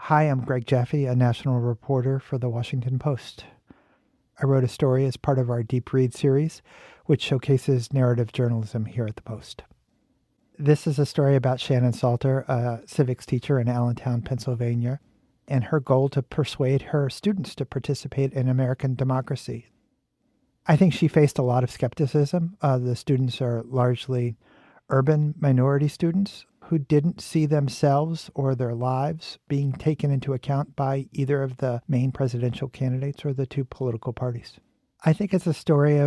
Hi, I'm Greg Jaffe, a national reporter for The Washington Post. I wrote a story as part of our Deep Read series, which showcases narrative journalism here at the Post. This is a story about Shannon Salter, a civics teacher in Allentown, Pennsylvania, and her goal to persuade her students to participate in American democracy. I think she faced a lot of skepticism. The students are largely urban minority students who didn't see themselves or their lives being taken into account by either of the main presidential candidates or the two political parties. I think it's a story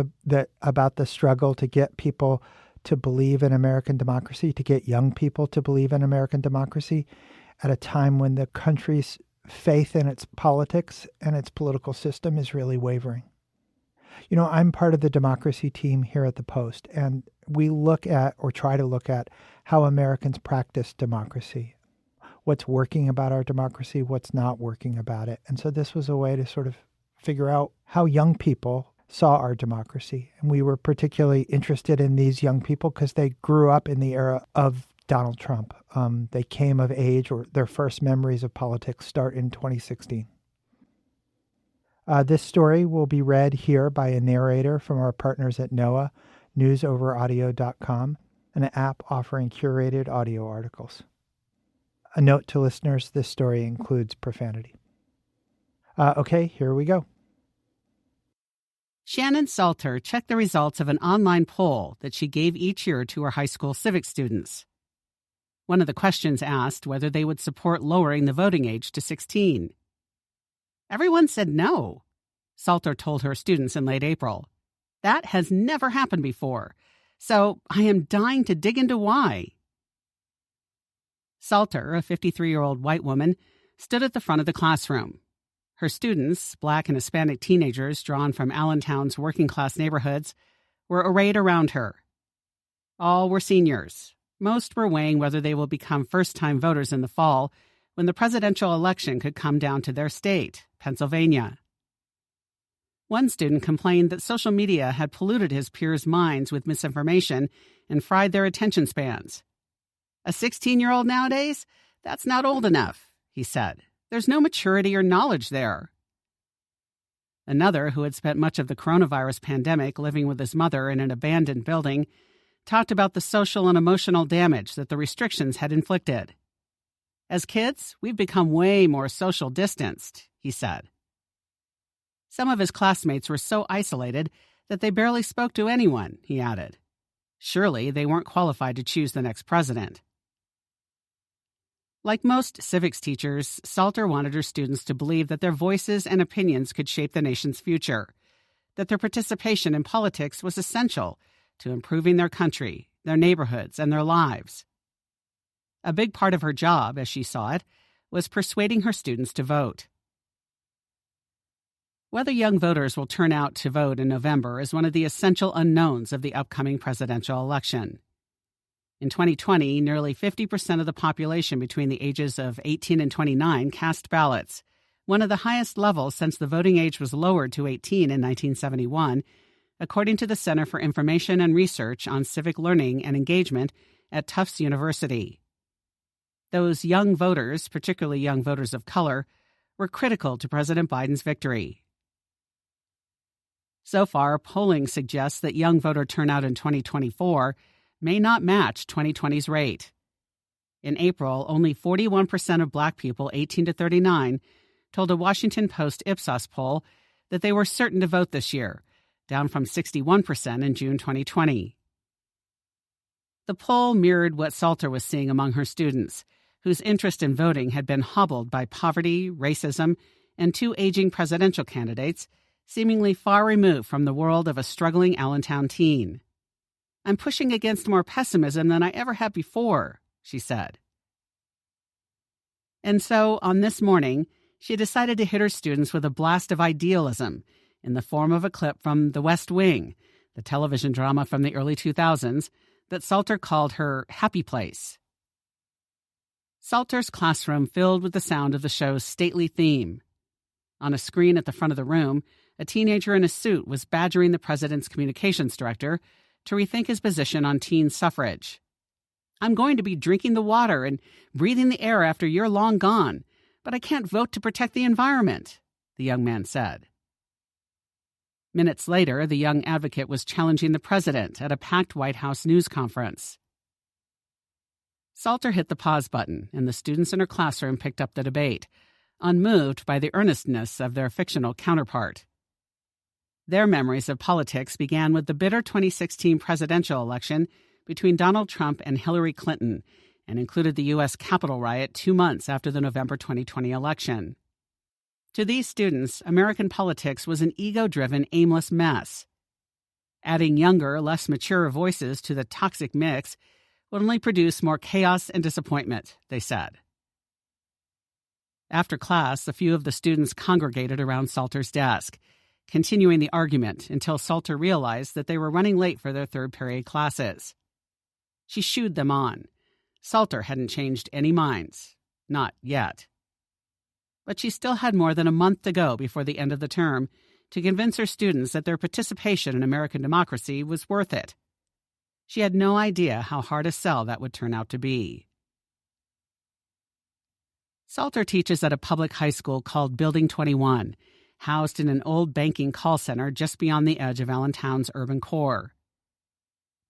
about the struggle to get people to believe in American democracy, to get young people to believe in American democracy at a time when the country's faith in its politics and its political system is really wavering. You know, I'm part of the democracy team here at the Post, and we look at, or try to look at, how Americans practice democracy, what's working about our democracy, what's not working about it. And so this was a way to sort of figure out how young people saw our democracy. And we were particularly interested in these young people because they grew up in the era of Donald Trump. They came of age, or their first memories of politics start in 2016. This story will be read here by a narrator from our partners at NOAA, newsoveraudio.com, an app offering curated audio articles. A note to listeners, this story includes profanity. Okay, here we go. Shannon Salter checked the results of an online poll that she gave each year to her high school civics students. One of the questions asked whether they would support lowering the voting age to 16. Everyone said no, Salter told her students in late April. That has never happened before, so I am dying to dig into why. Salter, a 53-year-old white woman, stood at the front of the classroom. Her students, Black and Hispanic teenagers drawn from Allentown's working-class neighborhoods, were arrayed around her. All were seniors. Most were weighing whether they will become first-time voters in the fall when the presidential election could come down to their state, Pennsylvania. One student complained that social media had polluted his peers' minds with misinformation and fried their attention spans. A 16-year-old nowadays? That's not old enough, he said. There's no maturity or knowledge there. Another, who had spent much of the coronavirus pandemic living with his mother in an abandoned building, talked about the social and emotional damage that the restrictions had inflicted. As kids, we've become way more social distanced, he said. Some of his classmates were so isolated that they barely spoke to anyone, he added. Surely they weren't qualified to choose the next president. Like most civics teachers, Salter wanted her students to believe that their voices and opinions could shape the nation's future, that their participation in politics was essential to improving their country, their neighborhoods, and their lives. A big part of her job, as she saw it, was persuading her students to vote. Whether young voters will turn out to vote in November is one of the essential unknowns of the upcoming presidential election. In 2020, nearly 50% of the population between the ages of 18 and 29 cast ballots, one of the highest levels since the voting age was lowered to 18 in 1971, according to the Center for Information and Research on Civic Learning and Engagement at Tufts University. Those young voters, particularly young voters of color, were critical to President Biden's victory. So far, polling suggests that young voter turnout in 2024 may not match 2020's rate. In April, only 41% of Black people 18 to 39 told a Washington Post Ipsos poll that they were certain to vote this year, down from 61% in June 2020. The poll mirrored what Salter was seeing among her students, whose interest in voting had been hobbled by poverty, racism, and two aging presidential candidates seemingly far removed from the world of a struggling Allentown teen. I'm pushing against more pessimism than I ever have before, she said. And so, on this morning, she decided to hit her students with a blast of idealism in the form of a clip from The West Wing, the television drama from the early 2000s that Salter called her happy place. Salter's classroom filled with the sound of the show's stately theme. On a screen at the front of the room, a teenager in a suit was badgering the president's communications director to rethink his position on teen suffrage. I'm going to be drinking the water and breathing the air after you're long gone, "But I can't vote to protect the environment," the young man said. Minutes later, the young advocate was challenging the president at a packed White House news conference. Salter hit the pause button, and the students in her classroom picked up the debate, unmoved by the earnestness of their fictional counterpart. Their memories of politics began with the bitter 2016 presidential election between Donald Trump and Hillary Clinton, and included the U.S. Capitol riot 2 months after the November 2020 election. To these students, American politics was an ego-driven, aimless mess. Adding younger, less mature voices to the toxic mix would only produce more chaos and disappointment, they said. After class, a few of the students congregated around Salter's desk, continuing the argument until Salter realized that they were running late for their third period classes. She shooed them on. Salter hadn't changed any minds. Not yet. But she still had more than a month to go before the end of the term to convince her students that their participation in American democracy was worth it. She had no idea how hard a sell that would turn out to be. Salter teaches at a public high school called Building 21, housed in an old banking call center just beyond the edge of Allentown's urban core.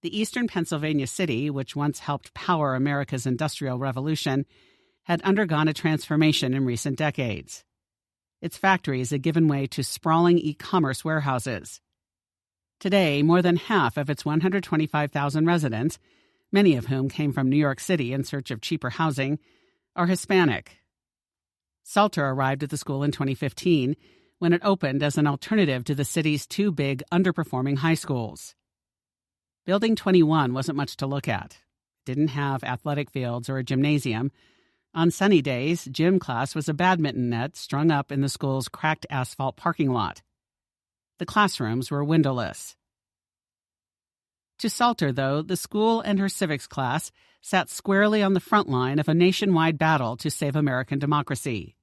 The eastern Pennsylvania city, which once helped power America's Industrial Revolution, had undergone a transformation in recent decades. Its factories had given way to sprawling e-commerce warehouses. Today, more than half of its 125,000 residents, many of whom came from New York City in search of cheaper housing, are Hispanic. Salter arrived at the school in 2015 when it opened as an alternative to the city's 2 big, underperforming high schools. Building 21 wasn't much to look at. It didn't have athletic fields or a gymnasium. On sunny days, gym class was a badminton net strung up in the school's cracked asphalt parking lot. The classrooms were windowless. To Salter, though, the school and her civics class sat squarely on the front line of a nationwide battle to save American democracy.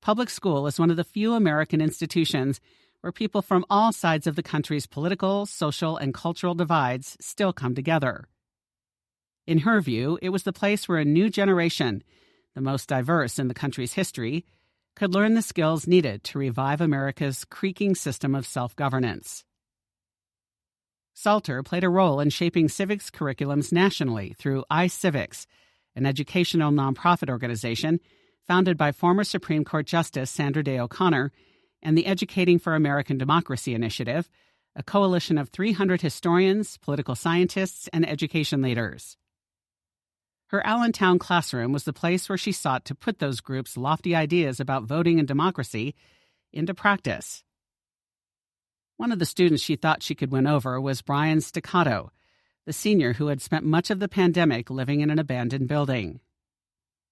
Public school is one of the few American institutions where people from all sides of the country's political, social, and cultural divides still come together. In her view, it was the place where a new generation, the most diverse in the country's history, could learn the skills needed to revive America's creaking system of self-governance. Salter played a role in shaping civics curriculums nationally through iCivics, an educational nonprofit organization founded by former Supreme Court Justice Sandra Day O'Connor, and the Educating for American Democracy Initiative, a coalition of 300 historians, political scientists, and education leaders. Her Allentown classroom was the place where she sought to put those groups' lofty ideas about voting and democracy into practice. One of the students she thought she could win over was Brian Staccato, the senior who had spent much of the pandemic living in an abandoned building.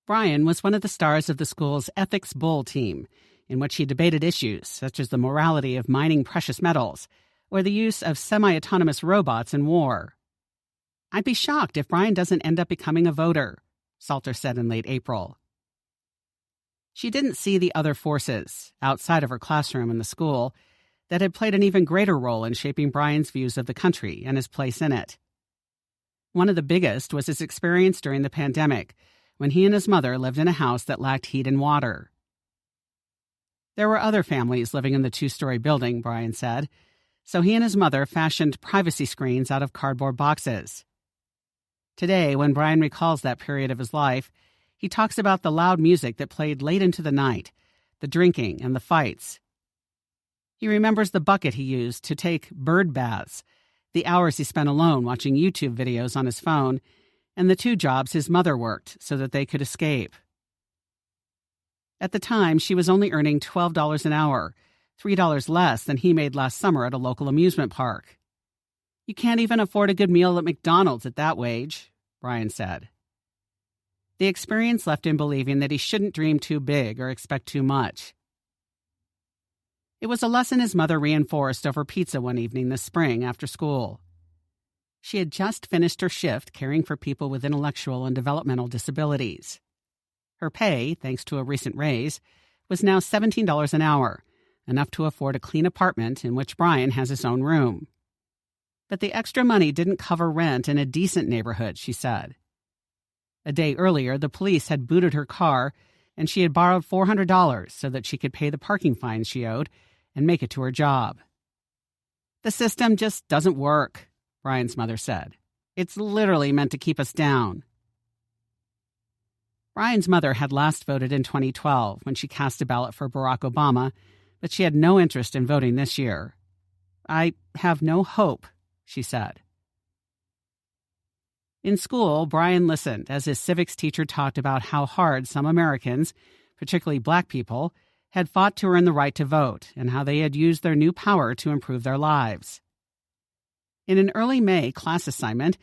Brian was one of the stars of the school's Ethics Bowl team, in which he debated issues such as the morality of mining precious metals or the use of semi-autonomous robots in war. "I'd be shocked if Brian doesn't end up becoming a voter," Salter said in late April. She didn't see the other forces, outside of her classroom and the school, that had played an even greater role in shaping Brian's views of the country and his place in it. One of the biggest was his experience during the pandemic, when he and his mother lived in a house that lacked heat and water. There were other families living in the 2-story building, Brian said, so he and his mother fashioned privacy screens out of cardboard boxes. Today, when Brian recalls that period of his life, he talks about the loud music that played late into the night, the drinking and the fights. He remembers the bucket he used to take bird baths, the hours he spent alone watching YouTube videos on his phone, and the 2 jobs his mother worked so that they could escape. At the time, she was only earning $12 an hour, $3 less than he made last summer at a local amusement park. "You can't even afford a good meal at McDonald's at that wage," Brian said. The experience left him believing that he shouldn't dream too big or expect too much. It was a lesson his mother reinforced over pizza one evening this spring after school. She had just finished her shift caring for people with intellectual and developmental disabilities. Her pay, thanks to a recent raise, was now $17 an hour, enough to afford a clean apartment in which Brian has his own room. But the extra money didn't cover rent in a decent neighborhood, she said. A day earlier, the police had booted her car, and she had borrowed $400 so that she could pay the parking fines she owed and make it to her job. "The system just doesn't work," Brian's mother said. "It's literally meant to keep us down." Brian's mother had last voted in 2012 when she cast a ballot for Barack Obama, but she had no interest in voting this year. "I have no hope," she said. In school, Brian listened as his civics teacher talked about how hard some Americans, particularly Black people, had fought to earn the right to vote and how they had used their new power to improve their lives. In an early May class assignment,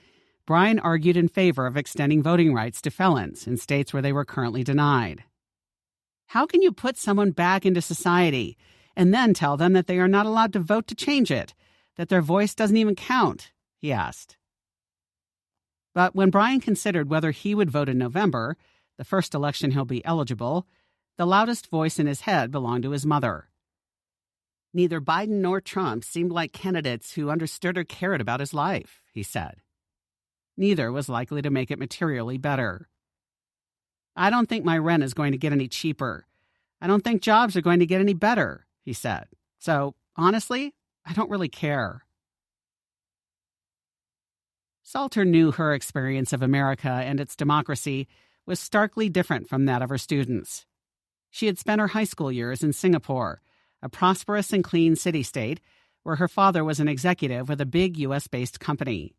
Brian argued in favor of extending voting rights to felons in states where they were currently denied. "How can you put someone back into society and then tell them that they are not allowed to vote to change it, that their voice doesn't even count?" he asked. But when Brian considered whether he would vote in November, the first election he'll be eligible, the loudest voice in his head belonged to his mother. "Neither Biden nor Trump seemed like candidates who understood or cared about his life," he said. Neither was likely to make it materially better. "I don't think my rent is going to get any cheaper. I don't think jobs are going to get any better," he said. "So, honestly, I don't really care." Salter knew her experience of America and its democracy was starkly different from that of her students. She had spent her high school years in Singapore, a prosperous and clean city-state where her father was an executive with a big U.S.-based company.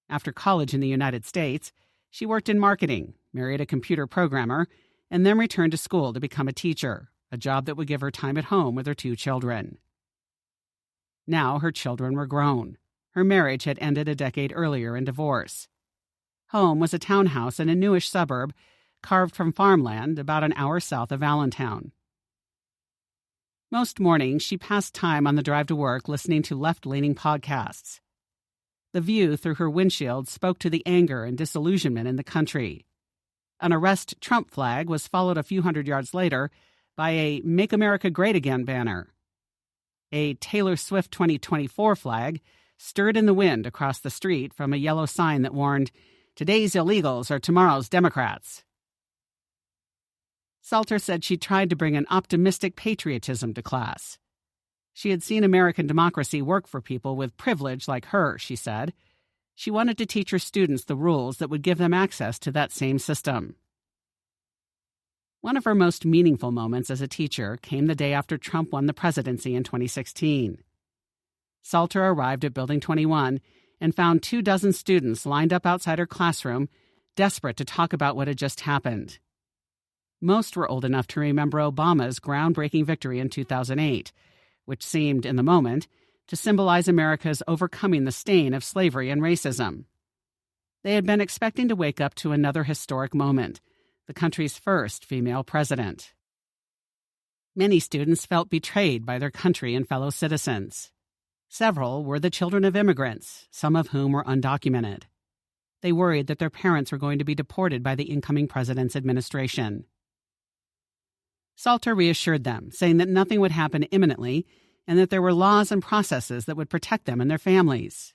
After college in the United States, she worked in marketing, married a computer programmer, and then returned to school to become a teacher, a job that would give her time at home with her 2 children. Now her children were grown. Her marriage had ended a decade earlier in divorce. Home was a townhouse in a newish suburb carved from farmland about an hour south of Allentown. Most mornings, she passed time on the drive to work listening to left-leaning podcasts. The view through her windshield spoke to the anger and disillusionment in the country. An Arrest Trump flag was followed a few hundred yards later by a Make America Great Again banner. A Taylor Swift 2024 flag stirred in the wind across the street from a yellow sign that warned, "Today's illegals are tomorrow's Democrats." Salter said she tried to bring an optimistic patriotism to class. She had seen American democracy work for people with privilege like her, she said. She wanted to teach her students the rules that would give them access to that same system. One of her most meaningful moments as a teacher came the day after Trump won the presidency in 2016. Salter arrived at Building 21 and found 24 students lined up outside her classroom, desperate to talk about what had just happened. Most were old enough to remember Obama's groundbreaking victory in 2008, which seemed, in the moment, to symbolize America's overcoming the stain of slavery and racism. They had been expecting to wake up to another historic moment, the country's first female president. Many students felt betrayed by their country and fellow citizens. Several were the children of immigrants, some of whom were undocumented. They worried that their parents were going to be deported by the incoming president's administration. Salter reassured them, saying that nothing would happen imminently and that there were laws and processes that would protect them and their families.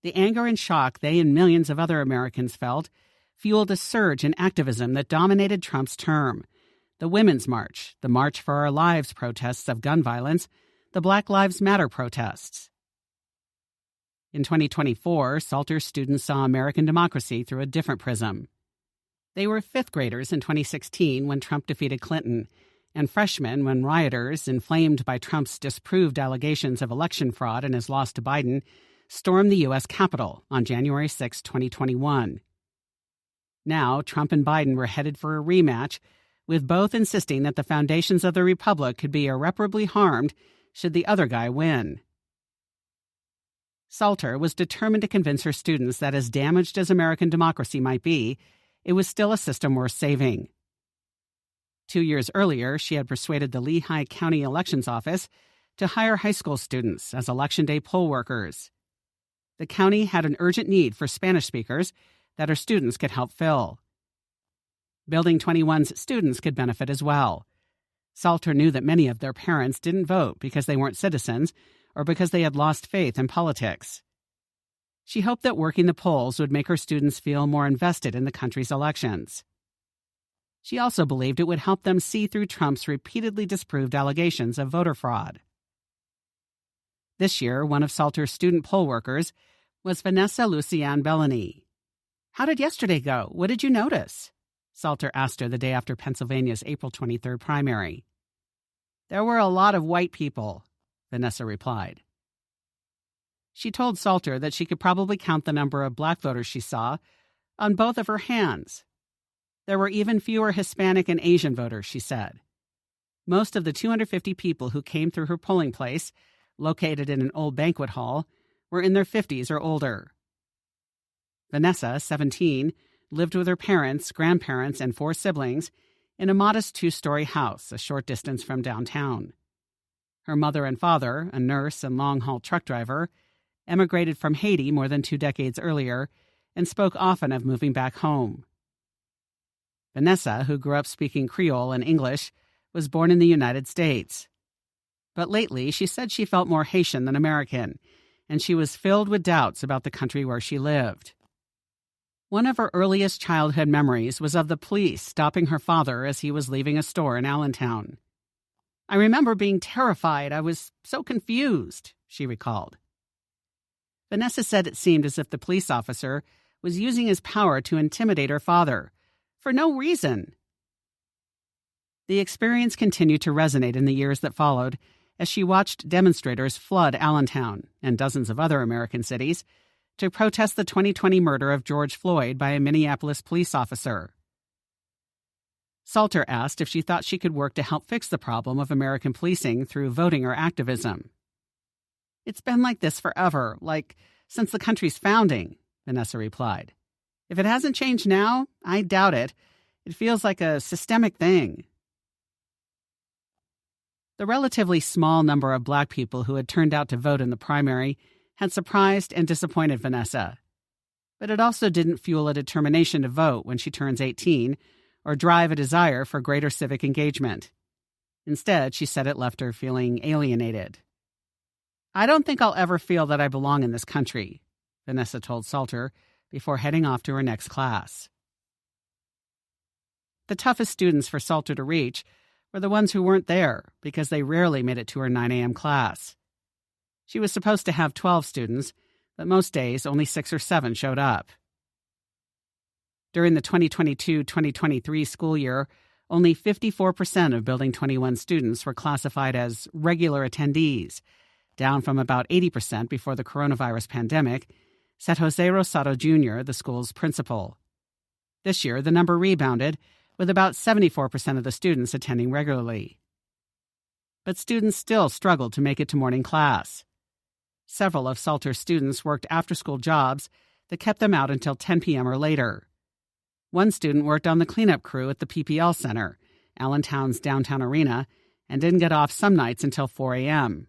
The anger and shock they and millions of other Americans felt fueled a surge in activism that dominated Trump's term. The Women's March, the March for Our Lives protests of gun violence, the Black Lives Matter protests. In 2024, Salter's students saw American democracy through a different prism. They were fifth graders in 2016 when Trump defeated Clinton, and freshmen when rioters, inflamed by Trump's disproved allegations of election fraud and his loss to Biden, stormed the U.S. Capitol on January 6, 2021. Now, Trump and Biden were headed for a rematch, with both insisting that the foundations of the republic could be irreparably harmed should the other guy win. Salter was determined to convince her students that as damaged as American democracy might be, it was still a system worth saving. 2 years earlier, she had persuaded the Lehigh County Elections Office to hire high school students as Election Day poll workers. The county had an urgent need for Spanish speakers that her students could help fill. Building 21's students could benefit as well. Salter knew that many of their parents didn't vote because they weren't citizens or because they had lost faith in politics. She hoped that working the polls would make her students feel more invested in the country's elections. She also believed it would help them see through Trump's repeatedly disproved allegations of voter fraud. This year, one of Salter's student poll workers was Vanessa Lucianne Bellany. "How did yesterday go? What did you notice?" Salter asked her the day after Pennsylvania's April 23rd primary. "There were a lot of white people," Vanessa replied. She told Salter that she could probably count the number of black voters she saw on both of her hands. There were even fewer Hispanic and Asian voters, she said. Most of the 250 people who came through her polling place, located in an old banquet hall, were in their 50s or older. Vanessa, 17, lived with her parents, grandparents, and 4 siblings in a modest 2-story house a short distance from downtown. Her mother and father, a nurse and long-haul truck driver, emigrated from Haiti more than 2 decades earlier and spoke often of moving back home. Vanessa, who grew up speaking Creole and English, was born in the United States. But lately, she said she felt more Haitian than American, and she was filled with doubts about the country where she lived. One of her earliest childhood memories was of the police stopping her father as he was leaving a store in Allentown. "I remember being terrified. I was so confused," she recalled. Vanessa said it seemed as if the police officer was using his power to intimidate her father, for no reason. The experience continued to resonate in the years that followed as she watched demonstrators flood Allentown and dozens of other American cities to protest the 2020 murder of George Floyd by a Minneapolis police officer. Salter asked if she thought she could work to help fix the problem of American policing through voting or activism. "It's been like this forever, like since the country's founding," Vanessa replied. "If it hasn't changed now, I doubt it. It feels like a systemic thing." The relatively small number of black people who had turned out to vote in the primary had surprised and disappointed Vanessa. But it also didn't fuel a determination to vote when she turns 18 or drive a desire for greater civic engagement. Instead, she said it left her feeling alienated. "I don't think I'll ever feel that I belong in this country," Vanessa told Salter before heading off to her next class. The toughest students for Salter to reach were the ones who weren't there because they rarely made it to her 9 a.m. class. She was supposed to have 12 students, but most days only 6 or 7 showed up. During the 2022-2023 school year, only 54% of Building 21 students were classified as regular attendees, down from about 80% before the coronavirus pandemic, said Jose Rosado Jr., the school's principal. This year, the number rebounded, with about 74% of the students attending regularly. But students still struggled to make it to morning class. Several of Salter's students worked after-school jobs that kept them out until 10 p.m. or later. One student worked on the cleanup crew at the PPL Center, Allentown's downtown arena, and didn't get off some nights until 4 a.m.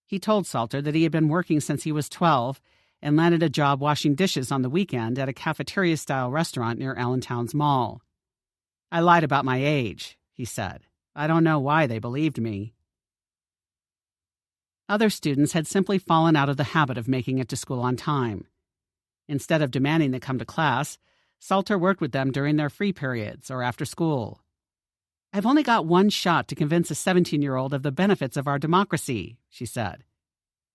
He told Salter that he had been working since he was 12 and landed a job washing dishes on the weekend at a cafeteria-style restaurant near Allentown's mall. "I lied about my age," he said. "I don't know why they believed me." Other students had simply fallen out of the habit of making it to school on time. Instead of demanding they come to class, Salter worked with them during their free periods or after school. "I've only got one shot to convince a 17-year-old of the benefits of our democracy," she said.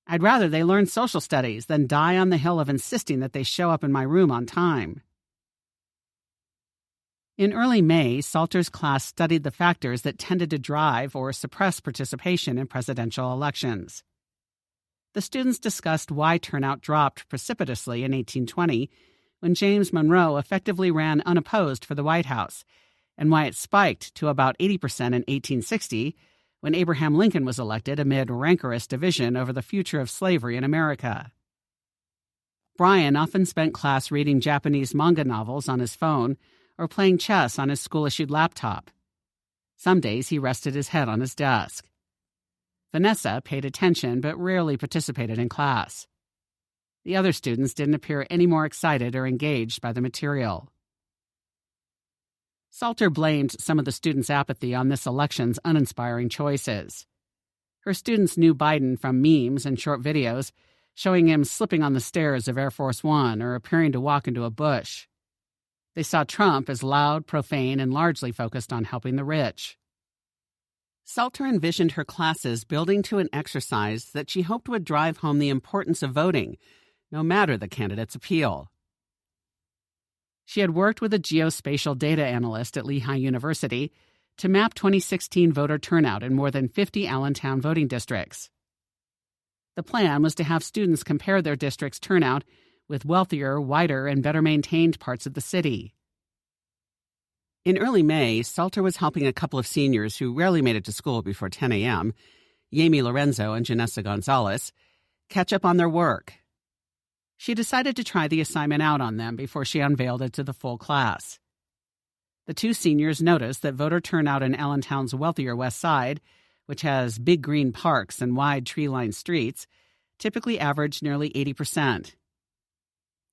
"I'd rather they learn social studies than die on the hill of insisting that they show up in my room on time." In early May, Salter's class studied the factors that tended to drive or suppress participation in presidential elections. The students discussed why turnout dropped precipitously in 1820, when James Monroe effectively ran unopposed for the White House, and why it spiked to about 80% in 1860, when Abraham Lincoln was elected amid rancorous division over the future of slavery in America. Brian often spent class reading Japanese manga novels on his phone or playing chess on his school-issued laptop. Some days he rested his head on his desk. Vanessa paid attention but rarely participated in class. The other students didn't appear any more excited or engaged by the material. Salter blamed some of the students' apathy on this election's uninspiring choices. Her students knew Biden from memes and short videos showing him slipping on the stairs of Air Force One or appearing to walk into a bush. They saw Trump as loud, profane, and largely focused on helping the rich. Salter envisioned her classes building to an exercise that she hoped would drive home the importance of voting, no matter the candidate's appeal. She had worked with a geospatial data analyst at Lehigh University to map 2016 voter turnout in more than 50 Allentown voting districts. The plan was to have students compare their district's turnout with wealthier, wider, and better-maintained parts of the city. In early May, Salter was helping a couple of seniors who rarely made it to school before 10 a.m., Yami Lorenzo and Janessa Gonzalez, catch up on their work. She decided to try the assignment out on them before she unveiled it to the full class. The two seniors noticed that voter turnout in Allentown's wealthier west side, which has big green parks and wide tree-lined streets, typically averaged nearly 80%.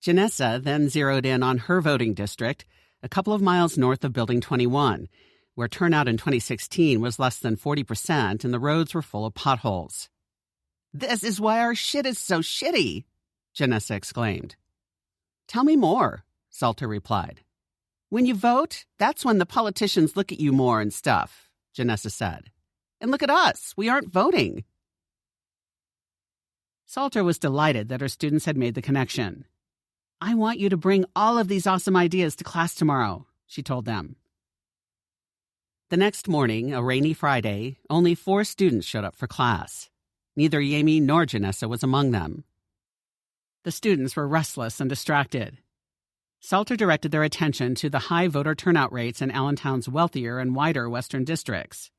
Janessa then zeroed in on her voting district, a couple of miles north of Building 21, where turnout in 2016 was less than 40% and the roads were full of potholes. "This is why our shit is so shitty," Janessa exclaimed. "Tell me more," Salter replied. "When you vote, that's when the politicians look at you more and stuff," Janessa said. "And look at us, we aren't voting." Salter was delighted that her students had made the connection. "I want you to bring all of these awesome ideas to class tomorrow," she told them. The next morning, a rainy Friday, only 4 students showed up for class. Neither Yami nor Janessa was among them. The students were restless and distracted. Salter directed their attention to the high voter turnout rates in Allentown's wealthier and wider western districts.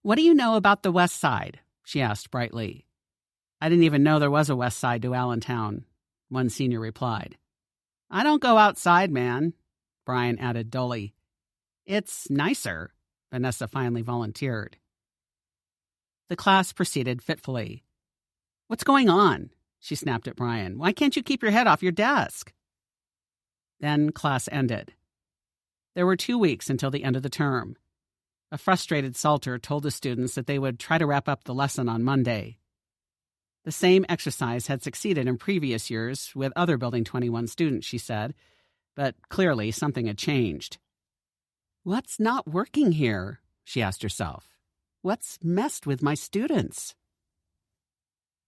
"What do you know about the west side?" she asked brightly. "I didn't even know there was a west side to Allentown," one senior replied. "I don't go outside, man," Brian added dully. "It's nicer," Vanessa finally volunteered. The class proceeded fitfully. "What's going on?" she snapped at Brian. "Why can't you keep your head off your desk?" Then class ended. There were 2 weeks until the end of the term. A frustrated Salter told the students that they would try to wrap up the lesson on Monday. The same exercise had succeeded in previous years with other Building 21 students, she said, but clearly something had changed. "What's not working here?" she asked herself. "What's messed with my students?"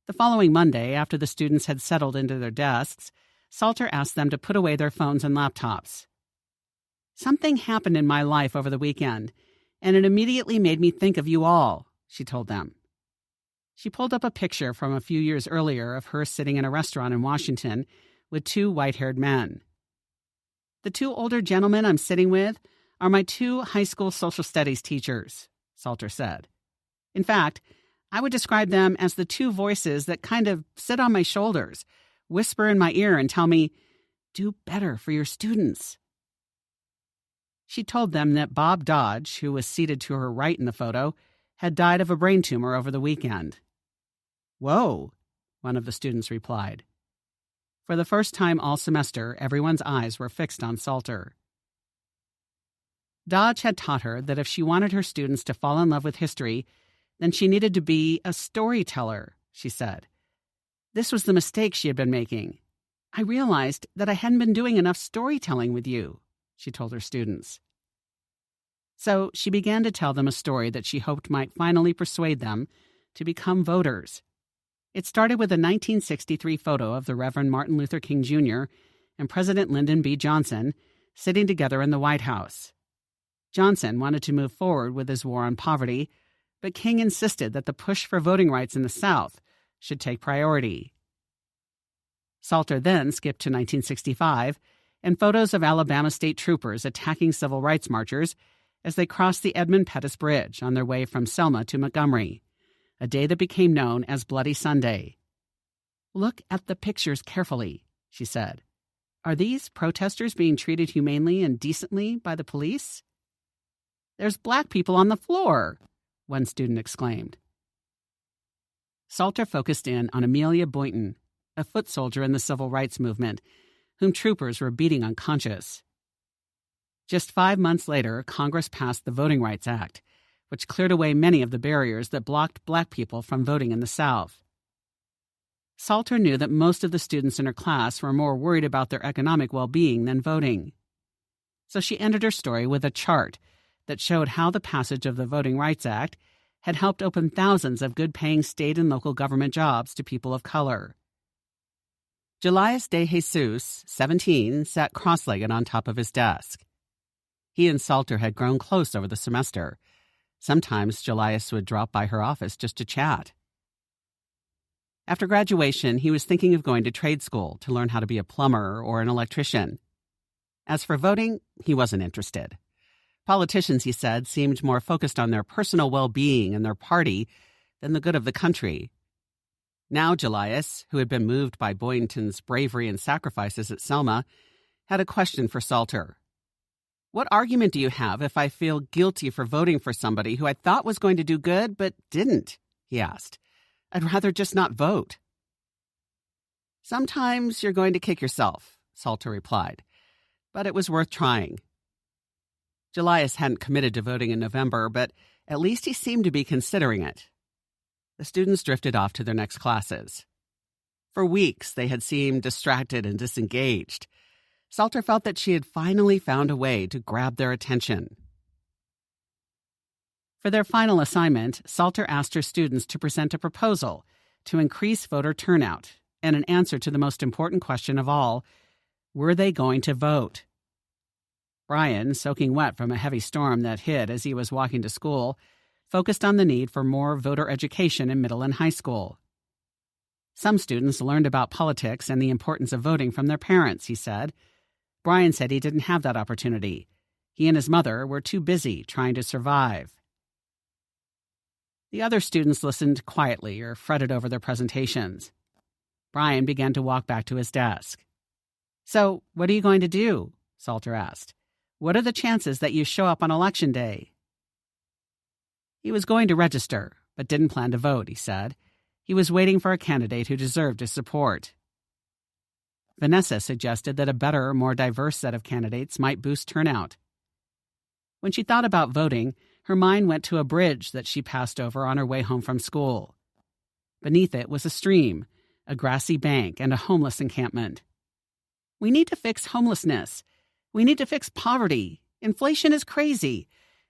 The following Monday, after the students had settled into their desks, Salter asked them to put away their phones and laptops. "Something happened in my life over the weekend, and it immediately made me think of you all," she told them. She pulled up a picture from a few years earlier of her sitting in a restaurant in Washington with 2 white-haired men. "The 2 older gentlemen I'm sitting with are my 2 high school social studies teachers," Salter said. "In fact, I would describe them as the 2 voices that kind of sit on my shoulders, whisper in my ear and tell me, 'Do better for your students.'" She told them that Bob Dodge, who was seated to her right in the photo, had died of a brain tumor over the weekend. "Whoa," one of the students replied. For the first time all semester, everyone's eyes were fixed on Salter. Dodge had taught her that if she wanted her students to fall in love with history, then she needed to be a storyteller, she said. This was the mistake she had been making. "I realized that I hadn't been doing enough storytelling with you," she told her students. So she began to tell them a story that she hoped might finally persuade them to become voters. It started with a 1963 photo of the Reverend Martin Luther King Jr. and President Lyndon B. Johnson sitting together in the White House. Johnson wanted to move forward with his war on poverty, but King insisted that the push for voting rights in the South should take priority. Salter then skipped to 1965 and photos of Alabama state troopers attacking civil rights marchers as they crossed the Edmund Pettus Bridge on their way from Selma to Montgomery, a day that became known as Bloody Sunday. "Look at the pictures carefully," she said. "Are these protesters being treated humanely and decently by the police?" "There's black people on the floor," one student exclaimed. Salter focused in on Amelia Boynton, a foot soldier in the civil rights movement, whom troopers were beating unconscious. Just 5 months later, Congress passed the Voting Rights Act, which cleared away many of the barriers that blocked black people from voting in the South. Salter knew that most of the students in her class were more worried about their economic well-being than voting. So she ended her story with a chart that showed how the passage of the Voting Rights Act had helped open thousands of good-paying state and local government jobs to people of color. Julius de Jesus, 17, sat cross-legged on top of his desk. He and Salter had grown close over the semester. Sometimes Julius would drop by her office just to chat. After graduation, he was thinking of going to trade school to learn how to be a plumber or an electrician. As for voting, he wasn't interested. Politicians, he said, seemed more focused on their personal well-being and their party than the good of the country. Now Julius, who had been moved by Boynton's bravery and sacrifices at Selma, had a question for Salter. "What argument do you have if I feel guilty for voting for somebody who I thought was going to do good but didn't?" he asked. "I'd rather just not vote." "Sometimes you're going to kick yourself," Salter replied, "but it was worth trying." Julius hadn't committed to voting in November, but at least he seemed to be considering it. The students drifted off to their next classes. For weeks, they had seemed distracted and disengaged. Salter felt that she had finally found a way to grab their attention. For their final assignment, Salter asked her students to present a proposal to increase voter turnout and an answer to the most important question of all: were they going to vote? Brian, soaking wet from a heavy storm that hit as he was walking to school, focused on the need for more voter education in middle and high school. Some students learned about politics and the importance of voting from their parents, he said. Brian said he didn't have that opportunity. He and his mother were too busy trying to survive. The other students listened quietly or fretted over their presentations. Brian began to walk back to his desk. "So, what are you going to do?" Salter asked. "What are the chances that you show up on Election Day?" He was going to register, but didn't plan to vote, he said. He was waiting for a candidate who deserved his support. Vanessa suggested that a better, more diverse set of candidates might boost turnout. When she thought about voting, her mind went to a bridge that she passed over on her way home from school. Beneath it was a stream, a grassy bank, and a homeless encampment. "We need to fix homelessness. We need to fix poverty. Inflation is crazy.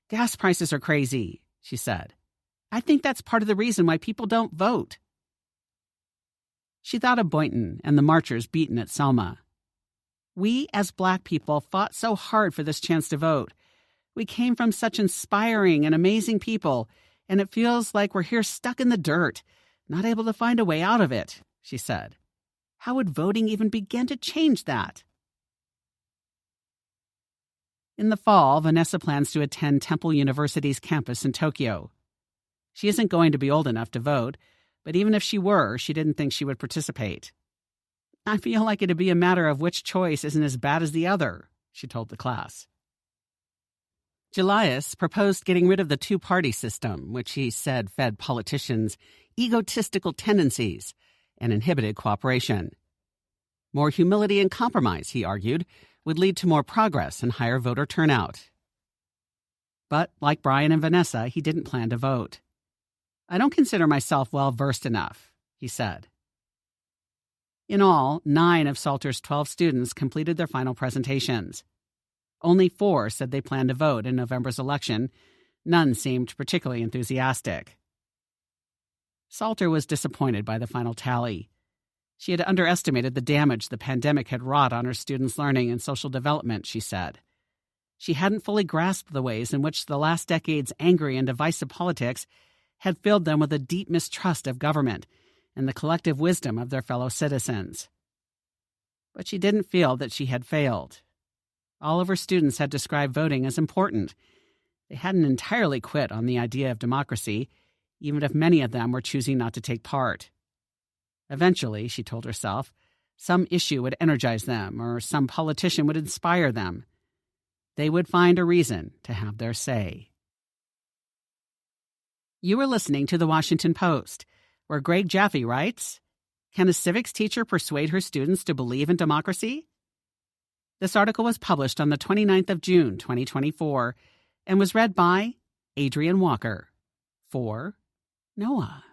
Gas prices are crazy," she said. "I think that's part of the reason why people don't vote." She thought of Boynton and the marchers beaten at Selma. "We, as Black people, fought so hard for this chance to vote. We came from such inspiring and amazing people, and it feels like we're here stuck in the dirt, not able to find a way out of it," she said. "How would voting even begin to change that?" In the fall, Vanessa plans to attend Temple University's campus in Tokyo. She isn't going to be old enough to vote, but even if she were, she didn't think she would participate. "I feel like it'd be a matter of which choice isn't as bad as the other," she told the class. Julius proposed getting rid of the two-party system, which he said fed politicians' egotistical tendencies and inhibited cooperation. More humility and compromise, he argued, would lead to more progress and higher voter turnout. But, like Brian and Vanessa, he didn't plan to vote. "I don't consider myself well-versed enough," he said. In all, 9 of Salter's 12 students completed their final presentations. Only 4 said they planned to vote in November's election. None seemed particularly enthusiastic. Salter was disappointed by the final tally. She had underestimated the damage the pandemic had wrought on her students' learning and social development, she said. She hadn't fully grasped the ways in which the last decade's angry and divisive politics had filled them with a deep mistrust of government and the collective wisdom of their fellow citizens. But she didn't feel that she had failed. All of her students had described voting as important. They hadn't entirely quit on the idea of democracy, even if many of them were choosing not to take part. Eventually, she told herself, some issue would energize them or some politician would inspire them. They would find a reason to have their say. You are listening to The Washington Post, where Greg Jaffe writes, "Can a civics teacher persuade her students to believe in democracy?" This article was published on the 29th of June, 2024, and was read by Adrian Walker for Noah.